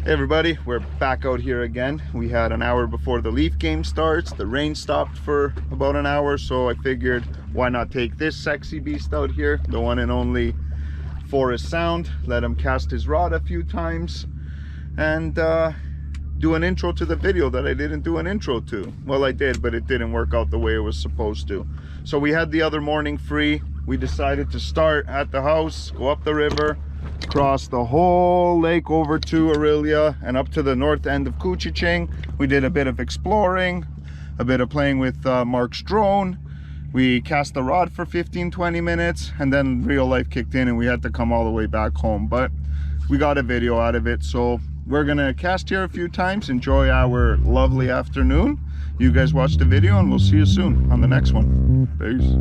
Hey everybody, we're back out here again. We had an hour before the Leaf game starts. The rain stopped for about an hour, so I figured why not take this sexy beast out here, the one and only Forrest Sound, let him cast his rod a few times and do an intro to the video that I didn't do an intro to. Well, I did, but it didn't work out the way it was supposed to. So we had the other morning free. We decided to start at the house, go up the river, cross the whole lake over to Aurelia and up to the north end of Couchiching. We did a bit of exploring, a bit of playing with Mark's drone. We cast the rod for 15-20 minutes and then real life kicked in and we had to come all the way back home, but we got a video out of it. So we're gonna cast here a few times, enjoy our lovely afternoon. You guys watch the video and we'll see you soon on the next one. Peace.